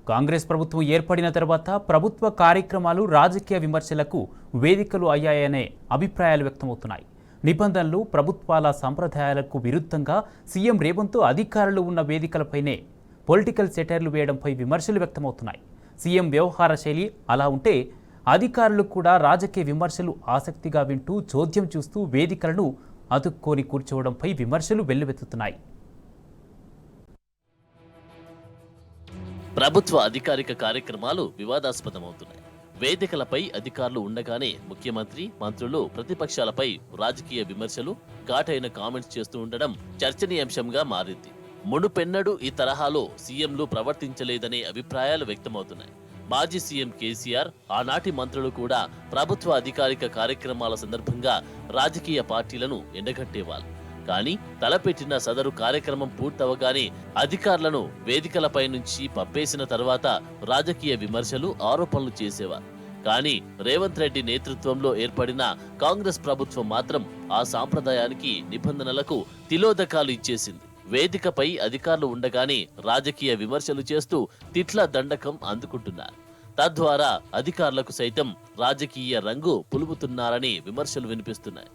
కాంగ్రెస్ ప్రభుత్వం ఏర్పడిన తర్వాత ప్రభుత్వ కార్యక్రమాలు రాజకీయ విమర్శలకు వేదికలు అయ్యాయనే అభిప్రాయాలు వ్యక్తమవుతున్నాయి. నిబంధనలు, ప్రభుత్వాల సంప్రదాయాలకు విరుద్ధంగా సీఎం రేవంత్ అధికారులు ఉన్న వేదికలపైనే పొలిటికల్ సెటైర్లు వేయడంపై విమర్శలు వ్యక్తమవుతున్నాయి. సీఎం వ్యవహార శైలి అలా ఉంటే అధికారులు కూడా రాజకీయ విమర్శలు ఆసక్తిగా వింటూ చోద్యం చూస్తూ వేదికలను అతుక్కొని కూర్చోవడంపై విమర్శలు వెల్లువెత్తుతున్నాయి. ప్రభుత్వ అధికారిక కార్యక్రమాలు వివాదాస్పదమవుతున్నాయి. వేదికలపై అధికారులు ఉండగానే ముఖ్యమంత్రి, మంత్రులు ప్రతిపక్షాలపై రాజకీయ విమర్శలు, ఘాటైన కామెంట్స్ చేస్తూ ఉండడం చర్చనీయాంశంగా మారింది. మునుపెన్నడూ ఈ తరహాలో సీఎంలు ప్రవర్తించలేదనే అభిప్రాయాలు వ్యక్తమవుతున్నాయి. మాజీ సీఎం కేసీఆర్, ఆనాటి మంత్రులు కూడా ప్రభుత్వ అధికారిక కార్యక్రమాల సందర్భంగా రాజకీయ పార్టీలను ఎండగట్టేవాళ్ళు. కానీ తలపెట్టిన సదరు కార్యక్రమం పూర్తవగానే అధికారులను వేదికలపై నుంచి పంపేసిన తర్వాత రాజకీయ విమర్శలు, ఆరోపణలు చేసేవారు. కానీ రేవంత్ రెడ్డి నేతృత్వంలో ఏర్పడిన కాంగ్రెస్ ప్రభుత్వం మాత్రం ఆ సాంప్రదాయానికి, నిబంధనలకు తిలోదకాలు ఇచ్చేసింది. వేదికపై అధికారులు ఉండగానే రాజకీయ విమర్శలు చేస్తూ తిట్ల దండకం అందుకుంటున్నారు. తద్వారా అధికారులకు సైతం రాజకీయ రంగు పులుముతున్నారని విమర్శలు వినిపిస్తున్నాయి.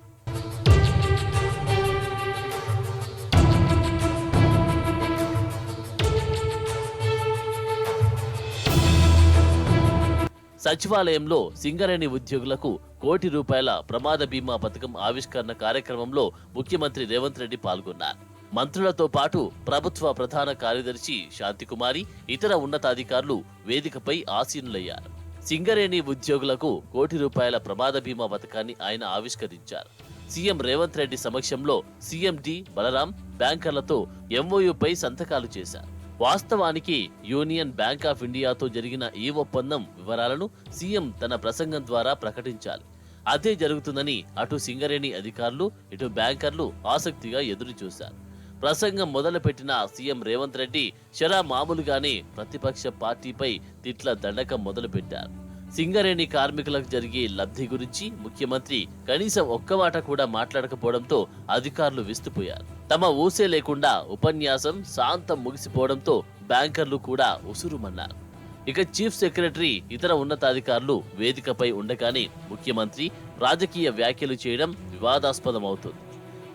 సచివాలయంలో సింగరేణి ఉద్యోగులకు ₹1,00,00,000 ప్రమాద బీమా పథకం ఆవిష్కరణ కార్యక్రమంలో ముఖ్యమంత్రి రేవంత్ రెడ్డి పాల్గొన్నారు. మంత్రులతో పాటు ప్రభుత్వ ప్రధాన కార్యదర్శి శాంతికుమారి, ఇతర ఉన్నతాధికారులు వేదికపై ఆసీనులయ్యారు. సింగరేణి ఉద్యోగులకు ₹1,00,00,000 ప్రమాద బీమా పథకాన్ని ఆయన ఆవిష్కరించారు. సీఎం రేవంత్ రెడ్డి సమక్షంలో సీఎం డి బలరాం బ్యాంకర్లతో ఎంఓయూపై సంతకాలు చేశారు. వాస్తవానికి యూనియన్ బ్యాంక్ ఆఫ్ ఇండియాతో జరిగిన ఈ ఒప్పందం వివరాలను సీఎం తన ప్రసంగం ద్వారా ప్రకటించాలి. అదే జరుగుతుందని అటు సింగరేణి అధికారులు, ఇటు బ్యాంకర్లు ఆసక్తిగా ఎదురుచూశారు. ప్రసంగం మొదలుపెట్టిన సీఎం రేవంత్ రెడ్డి మామూలుగానే ప్రతిపక్ష పార్టీపై తిట్ల దండకం మొదలుపెట్టారు. సింగరేణి కార్మికులకు జరిగే లబ్ధి గురించి ముఖ్యమంత్రి కనీసం ఒక్క మాట కూడా మాట్లాడకపోవడంతో అధికారులు విస్తుపోయారు. తమ ఊసే లేకుండా ఉపన్యాసం శాంతం ముగిసిపోవడంతో బ్యాంకర్లు కూడా ఉసురుమన్నారు. ఇక చీఫ్ సెక్రటరీ, ఇతర ఉన్నతాధికారులు వేదికపై ఉండగానే ముఖ్యమంత్రి రాజకీయ వ్యాఖ్యలు చేయడం వివాదాస్పదమవుతుంది.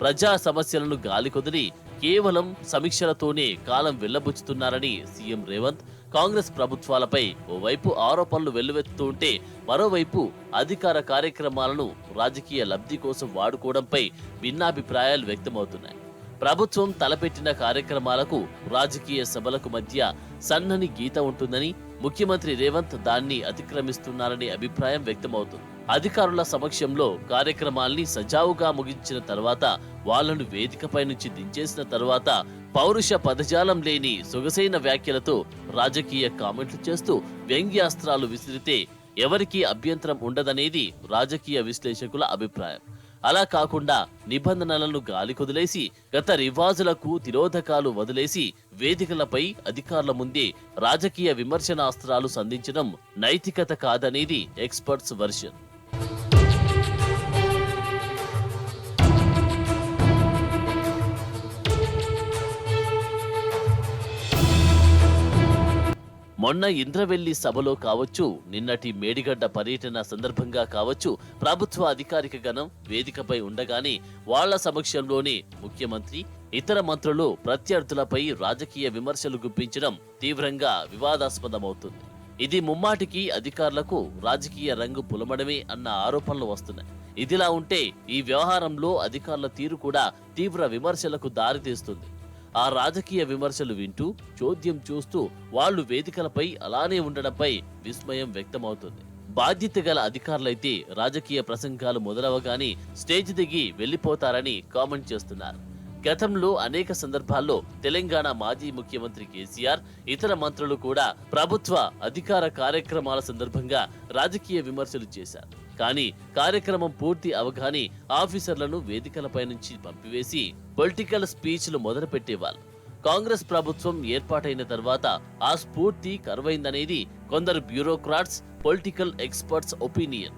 ప్రజా సమస్యలను గాలికొదిలి కేవలం సమీక్షలతోనే కాలం వెళ్లబుచ్చుతున్నారని సీఎం రేవంత్, కాంగ్రెస్ ప్రభుత్వాలపై ఓవైపు ఆరోపణలు వెల్లువెత్తుతుంటే మరోవైపు అధికార కార్యక్రమాలను రాజకీయ లబ్ధి కోసం వాడుకోవడంపై భిన్నాభిప్రాయాలు వ్యక్తమవుతున్నాయి. ప్రభుత్వం తలపెట్టిన కార్యక్రమాలకు, రాజకీయ సభలకు మధ్య సన్నని గీత ఉంటుందని, ముఖ్యమంత్రి రేవంత్ దాన్ని అతిక్రమిస్తున్నారనే అభిప్రాయం వ్యక్తమవుతుంది. అధికారుల సమక్షంలో కార్యక్రమాల్ని సజావుగా ముగించిన తర్వాత, వాళ్లను వేదికపై నుంచి దించేసిన తర్వాత పౌరుష పదజాలం లేని సొగసైన వ్యాఖ్యలతో రాజకీయ కామెంట్లు చేస్తూ వ్యంగ్యాస్త్రాలు విసిరితే ఎవరికీ అభ్యంతరం ఉండదనేది రాజకీయ విశ్లేషకుల అభిప్రాయం. అలా కాకుండా నిబంధనలను గాలికొదిలేసి, గత రివాజులకు తిరోధకాలు వదిలేసి వేదికలపై అధికారుల ముందే రాజకీయ విమర్శనాస్త్రాలు సంధించడం నైతికత కాదనేది ఎక్స్పర్ట్స్ వర్షన్. మొన్న ఇంద్రవెల్లి సభలో కావచ్చు, నిన్నటి మేడిగడ్డ పర్యటన సందర్భంగా కావచ్చు, ప్రభుత్వ అధికారిక గణం వేదికపై ఉండగానే వాళ్ల సమక్షంలోనే ముఖ్యమంత్రి, ఇతర మంత్రులు ప్రత్యర్థులపై రాజకీయ విమర్శలు గుప్పించడం తీవ్రంగా వివాదాస్పదమవుతుంది. ఇది ముమ్మాటికి అధికారులకు రాజకీయ రంగు పులమడమే అన్న ఆరోపణలు వస్తున్నాయి. ఇదిలా ఉంటే ఈ వ్యవహారంలో అధికారుల తీరు కూడా తీవ్ర విమర్శలకు దారితీస్తుంది. ఆ రాజకీయ విమర్శలు వింటూ, చోద్యం చూస్తూ వాళ్లు వేదికలపై అలానే ఉండడంపై విస్మయం వ్యక్తమవుతుంది. బాధ్యత గల అధికారులైతే రాజకీయ ప్రసంగాలు మొదలవగానే స్టేజ్ దిగి వెళ్లిపోతారని కామెంట్ చేస్తున్నారు. గతంలో అనేక సందర్భాల్లో తెలంగాణ మాజీ ముఖ్యమంత్రి కేసీఆర్, ఇతర మంత్రులు కూడా ప్రభుత్వ అధికార కార్యక్రమాల సందర్భంగా రాజకీయ విమర్శలు చేశారు. కానీ కార్యక్రమం పూర్తి అవగానే ఆఫీసర్లను వేదికలపై నుంచి పంపివేసి పొలిటికల్ స్పీచ్లు మొదలుపెట్టేవాళ్ళు. కాంగ్రెస్ ప్రభుత్వం ఏర్పాటైన తర్వాత ఆ స్ఫూర్తి కరువైందనేది కొందరు బ్యూరోక్రాట్స్, పొలిటికల్ ఎక్స్పర్ట్స్ ఒపీనియన్.